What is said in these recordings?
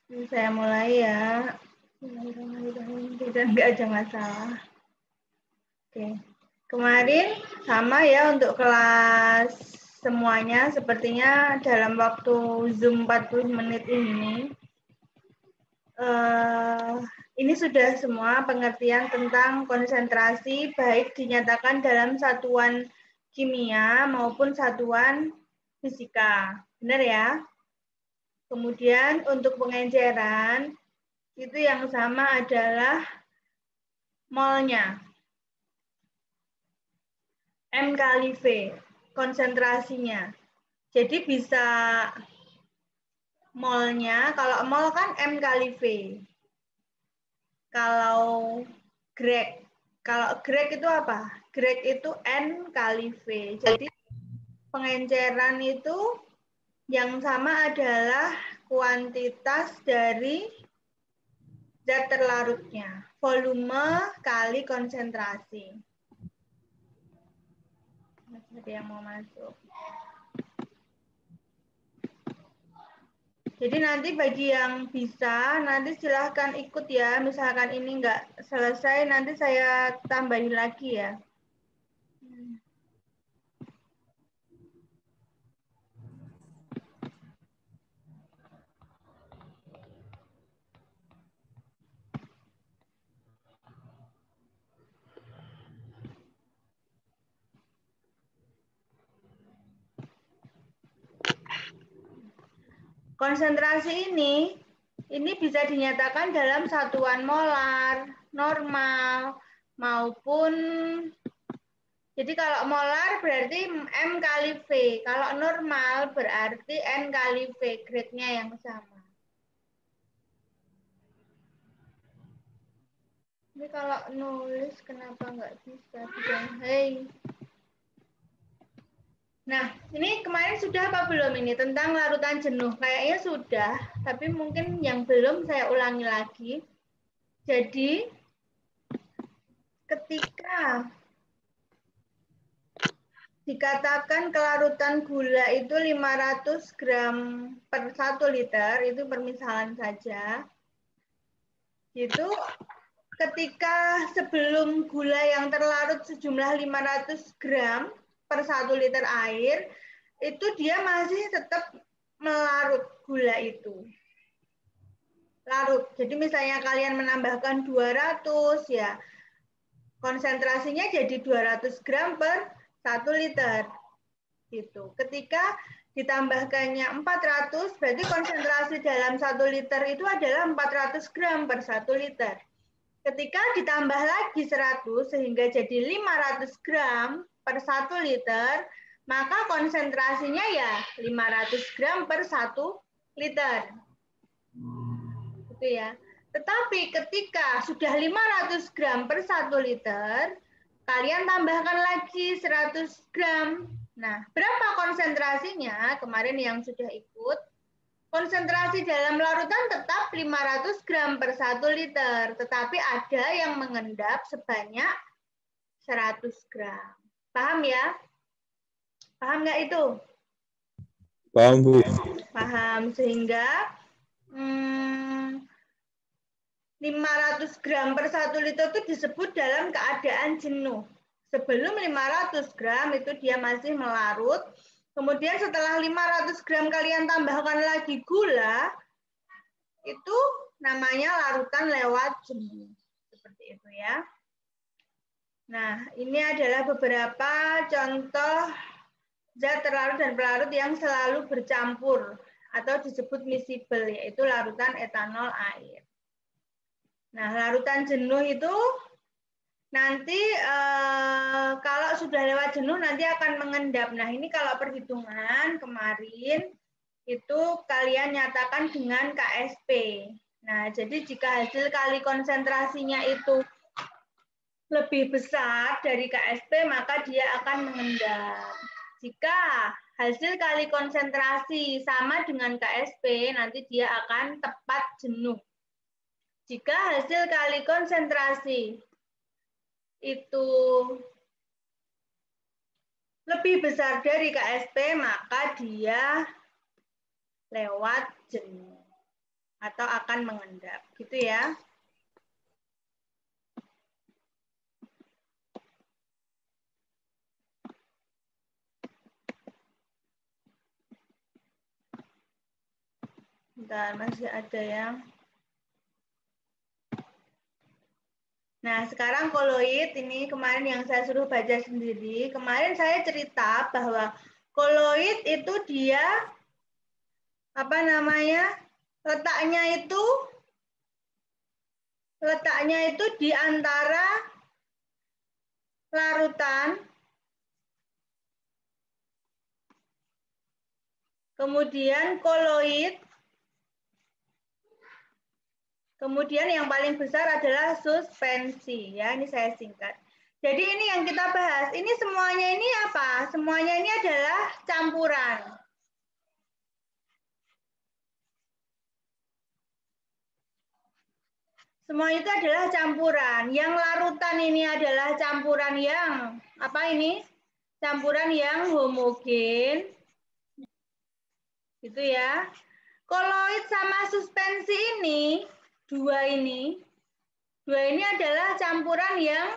Saya mulai ya. Tidak ada masalah. Oke. Kemarin sama ya untuk kelas semuanya. Sepertinya dalam waktu Zoom 40 menit ini sudah semua pengertian tentang konsentrasi baik dinyatakan dalam satuan kimia maupun satuan fisika. Benar ya? Kemudian untuk pengenceran, itu yang sama adalah molnya. M kali V, konsentrasinya. Jadi bisa molnya, kalau mol kan M kali V. Kalau grek itu apa? Grek itu N kali V. Jadi pengenceran itu yang sama adalah kuantitas dari zat terlarutnya, volume kali konsentrasi. Ada yang mau masuk. Jadi nanti bagi yang bisa, nanti silahkan ikut ya. Misalkan ini nggak selesai, nanti saya tambahin lagi ya. Konsentrasi ini bisa dinyatakan dalam satuan molar, normal, maupun jadi kalau molar berarti M kali V. Kalau normal berarti N kali V, grade-nya yang sama. Ini kalau nulis kenapa nggak bisa? Hey. Nah, ini kemarin sudah apa belum ini tentang larutan jenuh? Kayaknya sudah, tapi mungkin yang belum saya ulangi lagi. Jadi, ketika dikatakan kelarutan gula itu 500 gram per 1 liter, itu permisalan saja. Itu ketika sebelum gula yang terlarut sejumlah 500 gram per 1 liter air, itu dia masih tetap melarut gula itu. Larut. Jadi misalnya kalian menambahkan 200 ya, konsentrasinya jadi 200 gram per 1 liter. Gitu. Ketika ditambahkannya 400, berarti konsentrasi dalam 1 liter itu adalah 400 gram per 1 liter. Ketika ditambah lagi 100 sehingga jadi 500 gram per 1 liter, maka konsentrasinya ya 500 gram per 1 liter. Gitu ya. Tetapi ketika sudah 500 gram per 1 liter, kalian tambahkan lagi 100 gram. Nah, berapa konsentrasinya? Kemarin yang sudah ikut, konsentrasi dalam larutan tetap 500 gram per 1 liter, tetapi ada yang mengendap sebanyak 100 gram. Paham ya? Paham nggak itu? Paham, Bu. Paham, sehingga 500 gram per 1 liter itu disebut dalam keadaan jenuh. Sebelum 500 gram itu dia masih melarut. Kemudian setelah 500 gram kalian tambahkan lagi gula, itu namanya larutan lewat jenuh. Seperti itu ya. Nah, ini adalah beberapa contoh zat terlarut dan pelarut yang selalu bercampur atau disebut miscible, yaitu larutan etanol air. Nah, larutan jenuh itu nanti kalau sudah lewat jenuh nanti akan mengendap. Nah, ini kalau perhitungan kemarin itu kalian nyatakan dengan KSP. Nah, jadi jika hasil kali konsentrasinya itu lebih besar dari KSP, maka dia akan mengendap. Jika hasil kali konsentrasi sama dengan KSP, nanti dia akan tepat jenuh. Jika hasil kali konsentrasi itu lebih besar dari KSP, maka dia lewat jenuh atau akan mengendap, gitu ya. Bentar, masih ada yang. Nah, sekarang koloid ini kemarin yang saya suruh baca sendiri. Kemarin saya cerita bahwa koloid itu dia apa namanya? Letaknya itu di antara larutan, kemudian koloid, kemudian yang paling besar adalah suspensi. Ya, ini saya singkat. Jadi ini yang kita bahas. Ini semuanya ini apa? Semuanya ini adalah campuran. Semua itu adalah campuran. Yang larutan ini adalah campuran yang apa ini? Campuran yang homogen. Gitu ya. Koloid sama suspensi ini, dua ini adalah campuran yang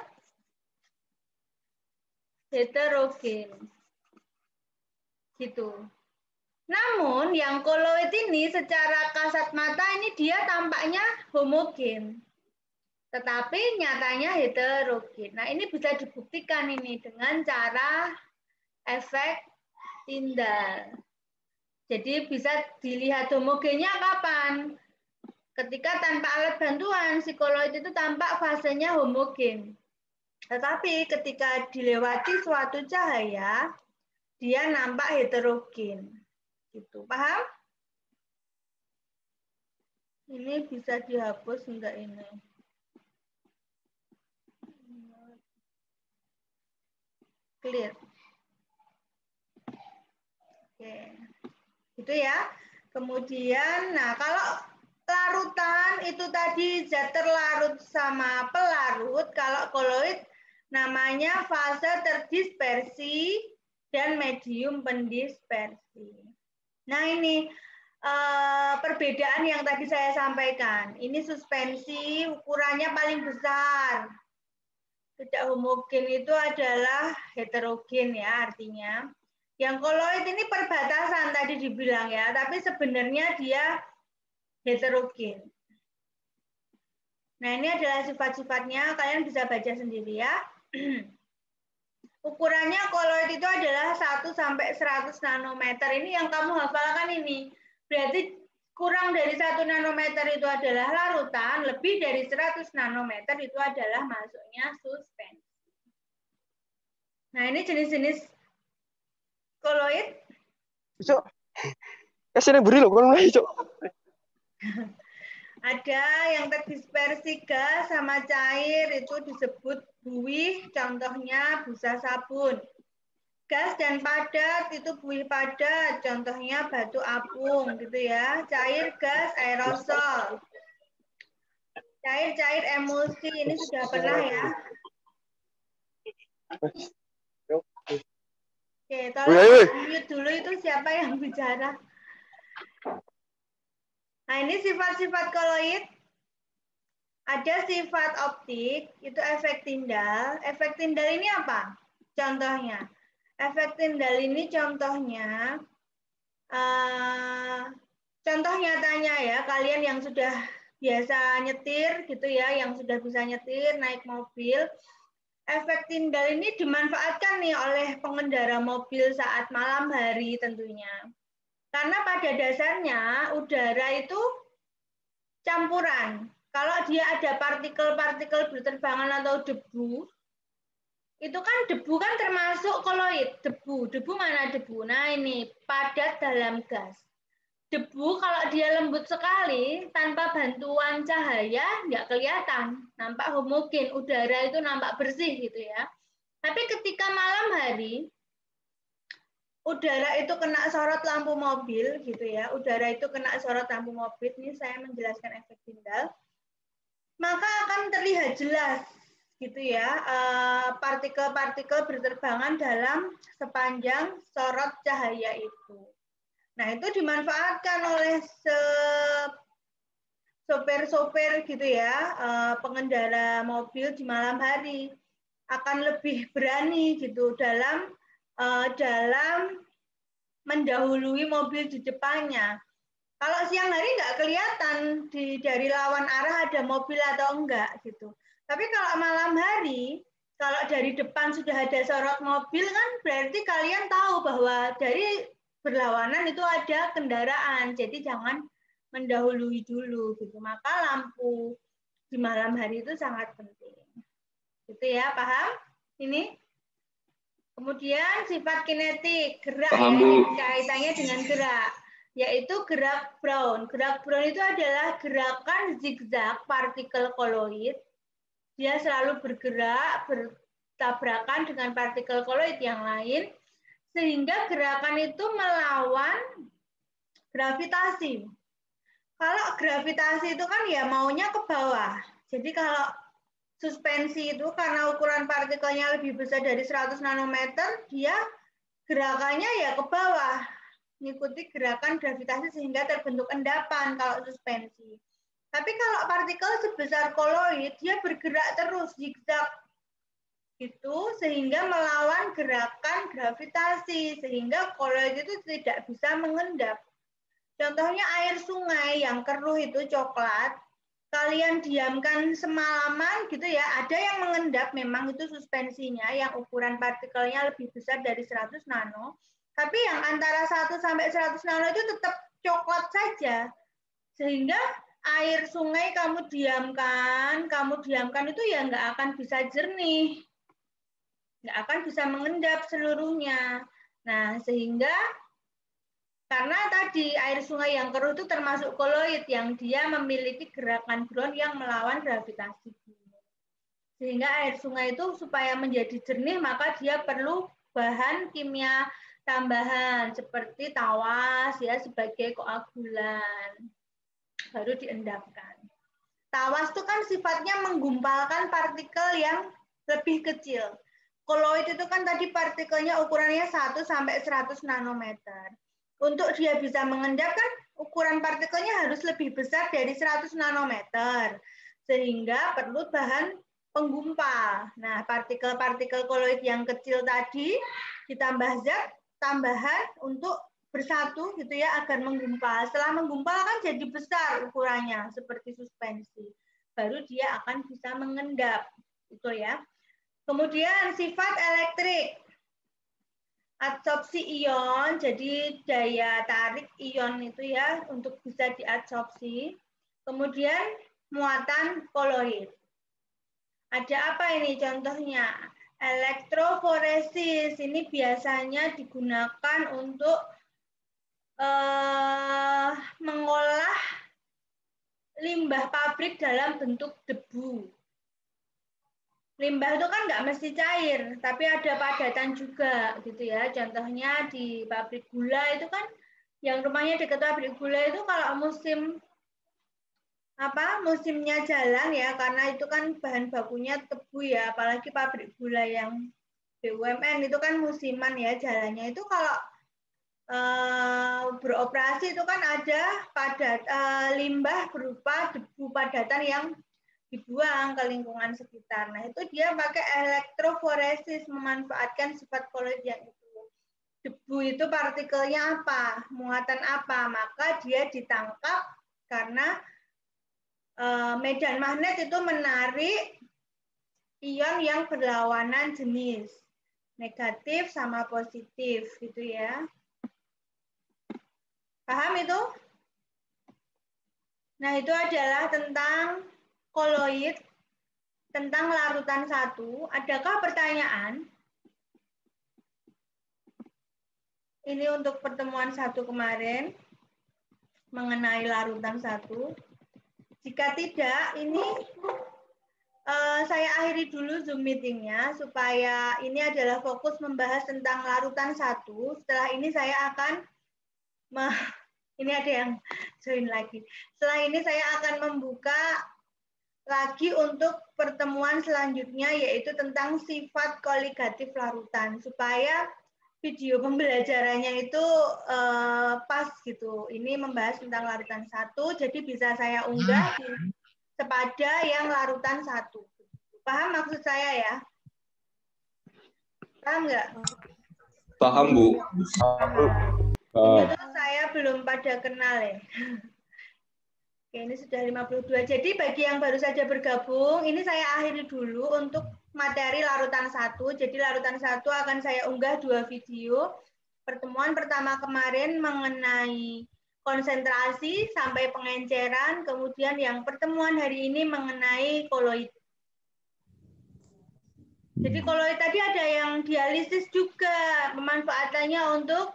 heterogen. Gitu. Namun yang koloid ini secara kasat mata ini dia tampaknya homogen. Tetapi nyatanya heterogen. Nah, ini bisa dibuktikan ini dengan cara efek Tyndall. Jadi bisa dilihat homogennya kapan? Ketika tanpa alat bantuan, si koloid itu tampak fasenya homogen. Tetapi ketika dilewati suatu cahaya, dia nampak heterogen. Gitu. Paham? Ini bisa dihapus enggak ini? Clear. Oke. Itu ya. Kemudian, nah kalau larutan itu tadi zat terlarut sama pelarut, kalau koloid namanya fase terdispersi dan medium pendispersi. Nah ini perbedaan yang tadi saya sampaikan. Ini suspensi ukurannya paling besar. Tidak homogen itu adalah heterogen ya artinya. Yang koloid ini perbatasan tadi dibilang ya, tapi sebenarnya dia heterogen. Nah, ini adalah sifat-sifatnya, kalian bisa baca sendiri ya. Ukurannya koloid itu adalah 1 sampai 100 nanometer. Ini yang kamu hafalkan ini. Berarti kurang dari 1 nanometer itu adalah larutan, lebih dari 100 nanometer itu adalah masuknya suspensi. Nah, ini jenis-jenis koloid. Cok. Kasih beri loh kalau mulai, Cok. Ada yang terdispersi gas sama cair itu disebut buih, contohnya busa sabun. Gas dan padat itu buih padat, contohnya batu apung gitu ya. Cair, gas, aerosol. Cair-cair emulsi ini sudah pernah ya. Oke, tolong mute dulu itu siapa yang bicara. Nah, ini sifat-sifat koloid. Ada sifat optik, itu efek Tyndall. Efek Tyndall ini apa? Contohnya. Efek Tyndall ini contohnya, contoh nyatanya ya, kalian yang sudah biasa nyetir gitu ya, yang sudah bisa nyetir, naik mobil. Efek Tyndall ini dimanfaatkan nih oleh pengendara mobil saat malam hari tentunya. Karena pada dasarnya udara itu campuran. Kalau dia ada partikel-partikel berterbangan atau debu, itu kan debu kan termasuk koloid. Debu mana debu? Nah ini padat dalam gas. Debu kalau dia lembut sekali, tanpa bantuan cahaya nggak kelihatan, nampak homogen. Udara itu nampak bersih gitu ya. Tapi ketika malam hari, udara itu kena sorot lampu mobil gitu ya. Udara itu kena sorot lampu mobil. Ini saya menjelaskan efek Tyndall. Maka akan terlihat jelas gitu ya partikel-partikel berterbangan dalam sepanjang sorot cahaya itu. Nah, itu dimanfaatkan oleh sopir-sopir gitu ya, pengendara mobil di malam hari akan lebih berani gitu dalam mendahului mobil di depannya. Kalau siang hari nggak kelihatan dari lawan arah ada mobil atau enggak gitu. Tapi kalau malam hari, kalau dari depan sudah ada sorot mobil kan berarti kalian tahu bahwa dari berlawanan itu ada kendaraan. Jadi jangan mendahului dulu gitu. Maka lampu di malam hari itu sangat penting. Gitu ya, paham? Ini. Kemudian sifat kinetik, gerak ya, ini kaitannya dengan gerak, yaitu gerak Brown. Gerak Brown itu adalah gerakan zigzag partikel koloid. Dia selalu bergerak, bertabrakan dengan partikel koloid yang lain, sehingga gerakan itu melawan gravitasi. Kalau gravitasi itu kan ya maunya ke bawah. Jadi kalau suspensi itu karena ukuran partikelnya lebih besar dari 100 nanometer, dia gerakannya ya ke bawah, mengikuti gerakan gravitasi sehingga terbentuk endapan kalau suspensi. Tapi kalau partikel sebesar koloid, dia bergerak terus zigzag itu sehingga melawan gerakan gravitasi sehingga koloid itu tidak bisa mengendap. Contohnya air sungai yang keruh itu coklat, kalian diamkan semalaman gitu ya, ada yang mengendap memang itu suspensinya yang ukuran partikelnya lebih besar dari 100 nano, tapi yang antara 1 sampai 100 nano itu tetap coklat saja. Sehingga air sungai kamu diamkan itu ya nggak akan bisa jernih. Nggak akan bisa mengendap seluruhnya. Nah, sehingga karena tadi air sungai yang keruh itu termasuk koloid yang dia memiliki gerakan Brown yang melawan gravitasi bumi. Sehingga air sungai itu supaya menjadi jernih maka dia perlu bahan kimia tambahan seperti tawas ya sebagai koagulan. Baru diendapkan. Tawas itu kan sifatnya menggumpalkan partikel yang lebih kecil. Koloid itu kan tadi partikelnya ukurannya 1 sampai 100 nanometer. Untuk dia bisa mengendap kan ukuran partikelnya harus lebih besar dari 100 nanometer. Sehingga perlu bahan penggumpal. Nah, partikel-partikel koloid yang kecil tadi ditambah zat tambahan untuk bersatu gitu ya agar menggumpal. Setelah menggumpal kan jadi besar ukurannya seperti suspensi. Baru dia akan bisa mengendap. Itu ya. Kemudian sifat elektrik. Adsorpsi ion, jadi daya tarik ion itu ya untuk bisa diadsorpsi. Kemudian muatan koloid. Ada apa ini contohnya? Elektroforesis, ini biasanya digunakan untuk mengolah limbah pabrik dalam bentuk debu. Limbah itu kan nggak mesti cair, tapi ada padatan juga, gitu ya. Contohnya di pabrik gula itu kan, yang rumahnya dekat pabrik gula itu kalau musimnya jalan ya, karena itu kan bahan bakunya tebu ya, apalagi pabrik gula yang BUMN itu kan musiman ya jalannya. Itu kalau beroperasi itu kan ada limbah berupa debu padatan yang dibuang ke lingkungan sekitar. Nah, itu dia pakai elektroforesis memanfaatkan sifat koloid yang itu. Debu itu partikelnya apa? Muatan apa? Maka dia ditangkap karena medan magnet itu menarik ion yang berlawanan jenis. Negatif sama positif gitu ya. Paham itu? Nah, itu adalah tentang koloid, tentang larutan 1. Adakah pertanyaan? Ini untuk pertemuan 1 kemarin mengenai larutan 1. Jika tidak, ini saya akhiri dulu Zoom meeting-nya supaya ini adalah fokus membahas tentang larutan 1. Setelah ini saya akan ini ada yang join lagi. Setelah ini saya akan membuka lagi untuk pertemuan selanjutnya yaitu tentang sifat koligatif larutan supaya video pembelajarannya itu pas gitu. Ini membahas tentang larutan 1, jadi bisa saya unggah kepada yang larutan 1. Paham maksud saya ya? Paham nggak? Paham, Bu. Ini tuh saya belum pada kenal ya. Oke, ini sudah 52. Jadi bagi yang baru saja bergabung, ini saya akhiri dulu untuk materi larutan 1. Jadi larutan 1 akan saya unggah 2 video. Pertemuan pertama kemarin mengenai konsentrasi sampai pengenceran, kemudian yang pertemuan hari ini mengenai koloid. Jadi koloid tadi ada yang dialisis juga, pemanfaatannya untuk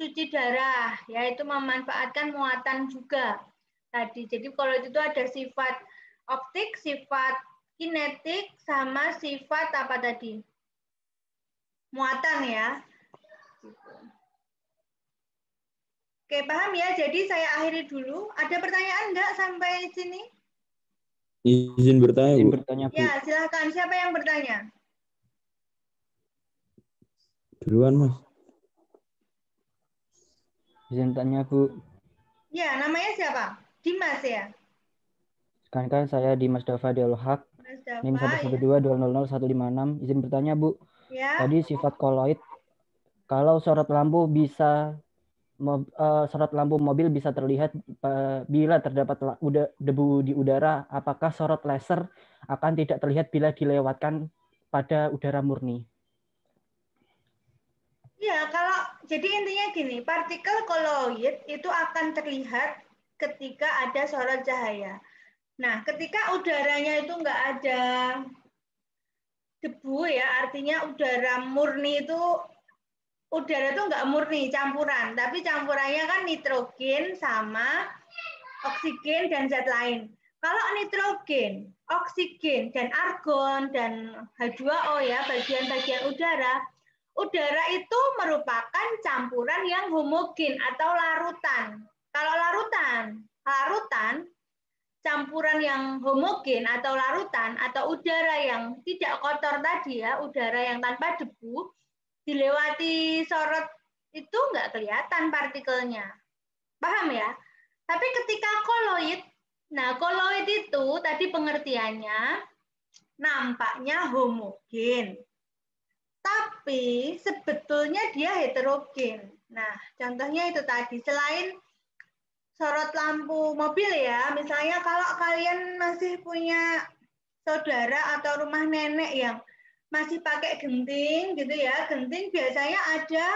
cuci darah, yaitu memanfaatkan muatan juga. Tadi. Jadi kalau itu ada sifat optik, sifat kinetik, sama sifat apa tadi? Muatan ya. Oke, paham ya? Jadi saya akhiri dulu. Ada pertanyaan enggak sampai sini? Izin bertanya, Bu. Bu. Ya, silahkan. Siapa yang bertanya? Duluan, Mas. Izin tanya, Bu. Ya, namanya siapa? Dimas ya? Sekarang saya Dimas Dava Deolhak. NIM 112200156. Izin bertanya, Bu. Ya. Tadi sifat koloid, kalau sorot lampu bisa sorot lampu mobil bisa terlihat bila terdapat debu di udara, apakah sorot laser akan tidak terlihat bila dilewatkan pada udara murni? Ya, jadi intinya gini, partikel koloid itu akan terlihat ketika ada sorot cahaya. Nah, ketika udaranya itu nggak ada debu ya, artinya udara murni itu, udara itu nggak murni, campuran. Tapi campurannya kan nitrogen sama oksigen dan zat lain. Kalau nitrogen, oksigen, dan argon, dan H2O ya, bagian-bagian udara itu merupakan campuran yang homogen atau larutan. Kalau larutan, campuran yang homogen atau larutan atau udara yang tidak kotor tadi ya, udara yang tanpa debu, dilewati sorot itu nggak kelihatan partikelnya. Paham ya? Tapi ketika koloid, nah koloid itu tadi pengertiannya nampaknya homogen. Tapi sebetulnya dia heterogen. Nah, contohnya itu tadi. Selain sorot lampu mobil ya, misalnya kalau kalian masih punya saudara atau rumah nenek yang masih pakai genting gitu ya, genting biasanya ada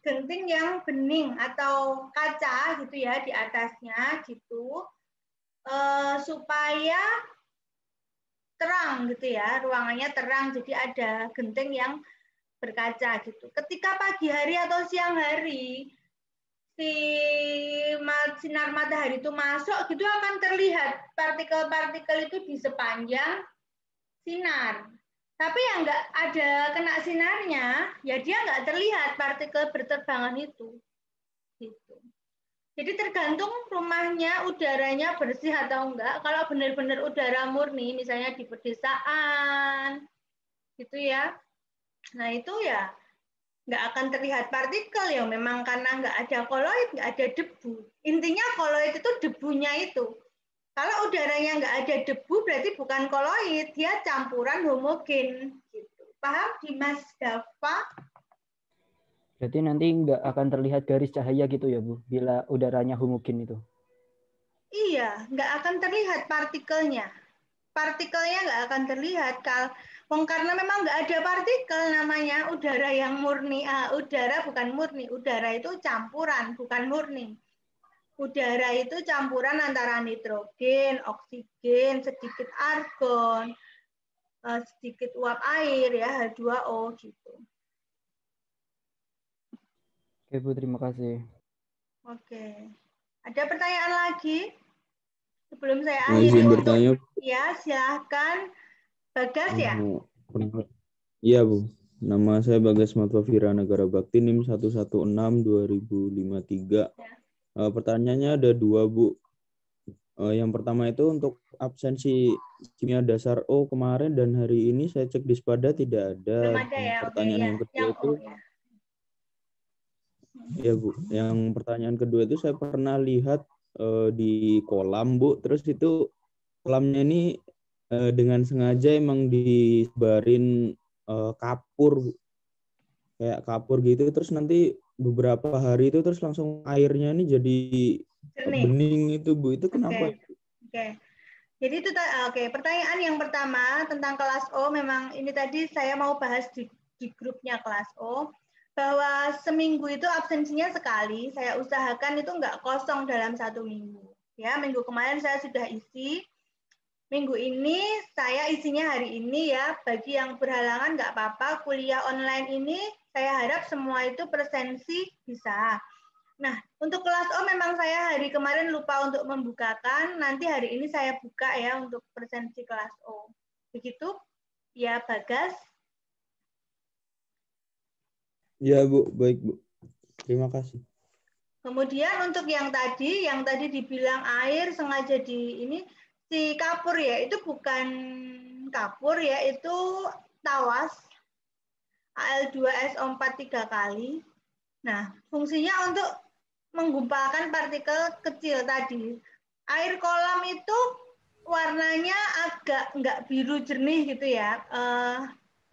genting yang bening atau kaca gitu ya di atasnya gitu, supaya terang gitu ya, ruangannya terang, jadi ada genting yang berkaca gitu. Ketika pagi hari atau siang hari, sinar matahari itu masuk, gitu akan terlihat partikel-partikel itu di sepanjang sinar. Tapi yang nggak ada kena sinarnya, ya dia nggak terlihat partikel berterbangan itu. Gitu. Jadi tergantung rumahnya, udaranya bersih atau enggak. Kalau benar-benar udara murni, misalnya di pedesaan, gitu ya. Nah itu ya nggak akan terlihat partikel ya, memang karena nggak ada koloid, nggak ada debu. Intinya koloid itu debunya itu. Kalau udaranya nggak ada debu, berarti bukan koloid, dia campuran homogen. Gitu. Paham, Dimas Dava? Berarti nanti nggak akan terlihat garis cahaya gitu ya, Bu, bila udaranya homogen itu? Iya, nggak akan terlihat partikelnya. Partikelnya nggak akan terlihat. Karena memang nggak ada partikel namanya udara yang murni. Udara bukan murni, udara itu campuran, bukan murni. Udara itu campuran antara nitrogen, oksigen, sedikit argon, sedikit uap air ya, H2O gitu. Oke, Bu, terima kasih. Oke. Ada pertanyaan lagi? Sebelum saya Nah, akhiri izin bertanya. Ya, silahkan. Bagas ya? Iya, Bu. Nama saya Bagas Matvafira Negara Bakti, NIM 116-2053. Pertanyaannya ada 2, Bu. Yang pertama itu untuk absensi kimia dasar O kemarin dan hari ini saya cek di Spada tidak ada. Belum ada ya? Pertanyaan yang kedua itu, Ya Bu, yang pertanyaan kedua itu saya pernah lihat di kolam Bu, terus itu kolamnya ini dengan sengaja emang disebarin kapur Bu. Kayak kapur gitu, terus nanti beberapa hari itu terus langsung airnya ini jadi Jernih. bening itu Bu, itu kenapa? Oke. Jadi itu oke, pertanyaan yang pertama tentang kelas O, memang ini tadi saya mau bahas di grupnya kelas O, bahwa seminggu itu absensinya sekali, saya usahakan itu nggak kosong dalam 1 minggu. Ya, minggu kemarin saya sudah isi, minggu ini saya isinya hari ini ya, bagi yang berhalangan nggak apa-apa, kuliah online ini saya harap semua itu presensi bisa. Nah, untuk kelas O memang saya hari kemarin lupa untuk membukakan, nanti hari ini saya buka ya untuk presensi kelas O. Begitu? Ya, Bagas. Ya Bu, baik Bu. Terima kasih. Kemudian untuk yang tadi dibilang air sengaja ini si kapur ya, itu bukan kapur ya, itu tawas Al2SO4 3 kali. Nah, fungsinya untuk menggumpalkan partikel kecil tadi. Air kolam itu warnanya agak nggak biru jernih gitu ya,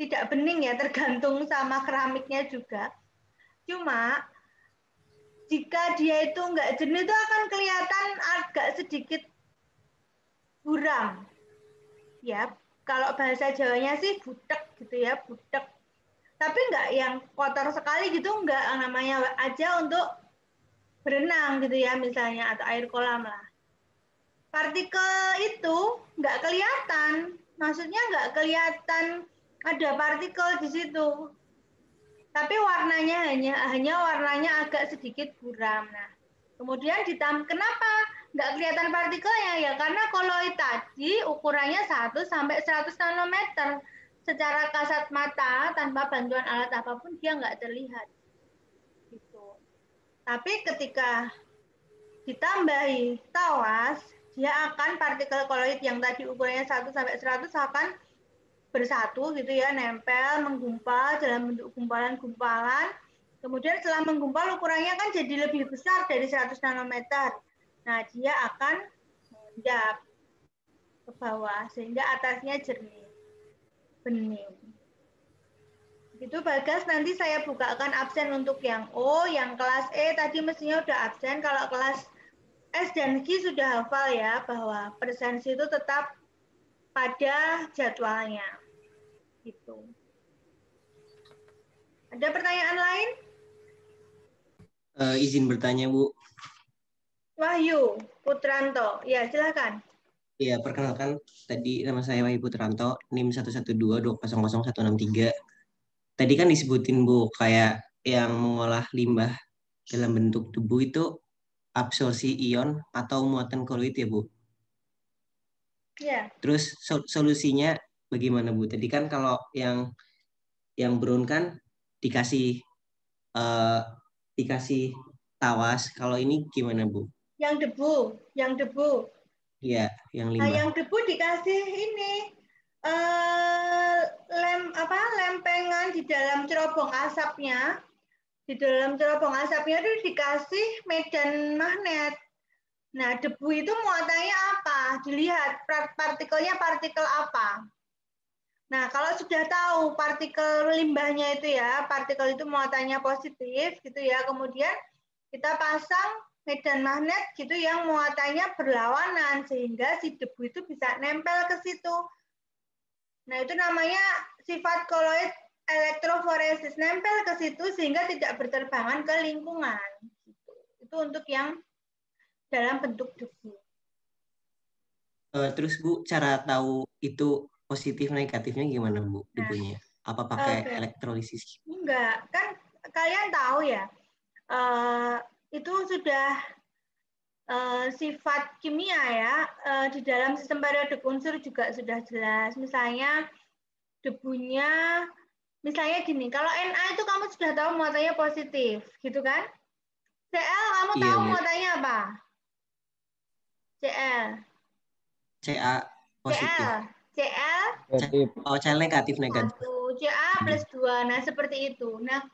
tidak bening ya, tergantung sama keramiknya juga. Cuma jika dia itu nggak jernih itu akan kelihatan agak sedikit buram. Ya, kalau bahasa Jawanya sih butek gitu ya, butek. Tapi nggak yang kotor sekali gitu, nggak, namanya aja untuk berenang gitu ya misalnya, atau air kolam lah. Partikel itu nggak kelihatan, maksudnya nggak kelihatan ada partikel di situ. Tapi warnanya hanya warnanya agak sedikit buram. Nah, kemudian kenapa nggak kelihatan partikelnya ya? Karena koloid tadi ukurannya 1 sampai 100 nanometer. Secara kasat mata tanpa bantuan alat apapun dia nggak terlihat. Gitu. Tapi ketika ditambahi tawas, dia akan partikel koloid yang tadi ukurannya 1 sampai 100 akan bersatu gitu ya, nempel, menggumpal dalam bentuk gumpalan-gumpalan. Kemudian setelah menggumpal ukurannya kan jadi lebih besar dari 100 nanometer. Nah, dia akan mengendap ke bawah sehingga atasnya jernih, bening. Itu Bagas, nanti saya bukakan absen untuk yang O, yang kelas E tadi mestinya udah absen. Kalau kelas S dan Q sudah hafal ya bahwa presensi itu tetap pada jadwalnya. Gitu. Ada pertanyaan lain? Izin bertanya, Bu. Wahyu Putranto, ya silakan. Ya, perkenalkan, tadi nama saya Wahyu Putranto, NIM 112200163. Tadi kan disebutin, Bu, kayak yang mengolah limbah dalam bentuk debu itu absorpsi ion atau muatan koloid ya, Bu. Ya. Terus solusinya bagaimana, Bu? Tadi kan kalau yang brown kan dikasih tawas. Kalau ini gimana, Bu? Yang debu. Iya, yang Nah, limbah. yang debu dikasih ini lempengan di dalam cerobong asapnya. Di dalam cerobong asapnya itu dikasih medan magnet. Nah, debu itu muatannya apa? Dilihat partikelnya partikel apa. Nah, kalau sudah tahu partikel limbahnya itu ya, partikel itu muatannya positif gitu ya, kemudian kita pasang medan magnet gitu yang muatannya berlawanan sehingga si debu itu bisa nempel ke situ. Nah, itu namanya sifat koloid elektroforesis, nempel ke situ sehingga tidak berterbangan ke lingkungan. Itu untuk yang dalam bentuk debu. Terus Bu, cara tahu itu positif negatifnya gimana, Bu, debunya? Apa pakai elektrolisis? Enggak, kan kalian tahu ya, itu sudah sifat kimia ya, di dalam sistem periodik unsur juga sudah jelas. Misalnya debunya, misalnya gini, kalau Na itu kamu sudah tahu muatannya positif, gitu kan? Cl kamu tahu muatannya apa? Cl. Ca positif. Cl Oh, Cl negatif. 1, Ca plus 2. Nah, seperti itu. Nah,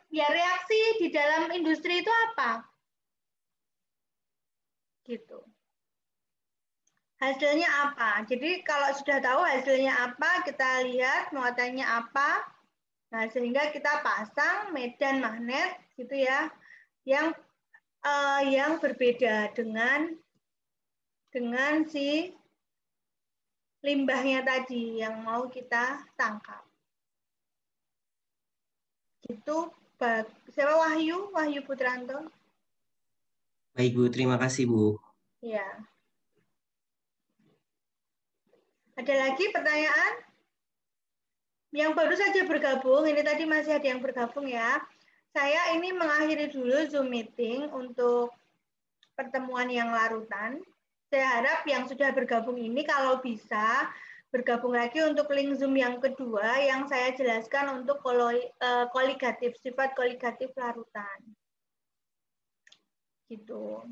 ya reaksi di dalam industri itu apa? Gitu. Hasilnya apa? Jadi kalau sudah tahu hasilnya apa, kita lihat muatannya apa. Nah, sehingga kita pasang medan magnet gitu ya, yang berbeda dengan si limbahnya tadi yang mau kita tangkap. Itu siapa Wahyu Putranto? Baik Bu, terima kasih Bu. Ya. Ada lagi pertanyaan? Yang baru saja bergabung, ini tadi masih ada yang bergabung ya. Saya ini mengakhiri dulu Zoom meeting untuk pertemuan yang larutan. Saya harap yang sudah bergabung ini kalau bisa bergabung lagi untuk link Zoom yang kedua yang saya jelaskan untuk koligatif, sifat koligatif larutan. Gitu.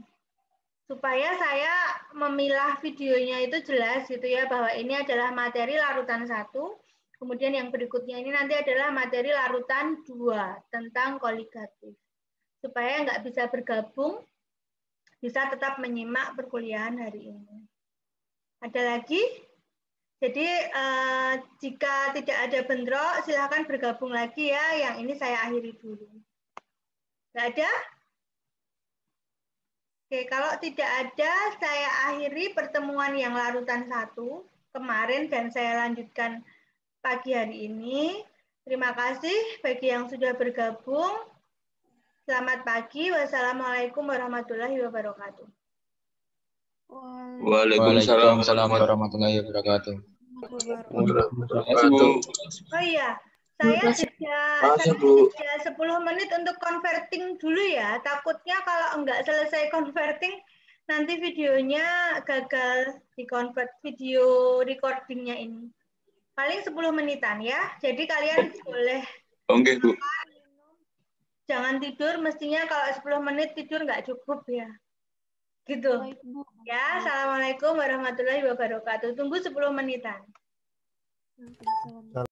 Supaya saya memilah videonya itu jelas gitu ya, bahwa ini adalah materi larutan 1, kemudian yang berikutnya ini nanti adalah materi larutan 2 tentang koligatif. Supaya nggak bisa bergabung, bisa tetap menyimak perkuliahan hari ini. Ada lagi? Jadi jika tidak ada bentrok, silakan bergabung lagi ya. Yang ini saya akhiri dulu. Nggak ada? Oke, kalau tidak ada, saya akhiri pertemuan yang larutan 1 kemarin dan saya lanjutkan pagi hari ini. Terima kasih bagi yang sudah bergabung. Selamat pagi. Wassalamualaikum warahmatullahi wabarakatuh. Waalaikumsalam warahmatullahi wabarakatuh. Oh iya, saya jeda 10 menit untuk converting dulu ya. Takutnya kalau enggak selesai converting, nanti videonya gagal di-convert, video recordingnya ini. Paling 10 menitan ya. Jadi kalian boleh Bu. Jangan tidur, mestinya kalau 10 menit tidur nggak cukup ya. Gitu. Ya, Assalamualaikum warahmatullahi wabarakatuh. Tunggu 10 menitan.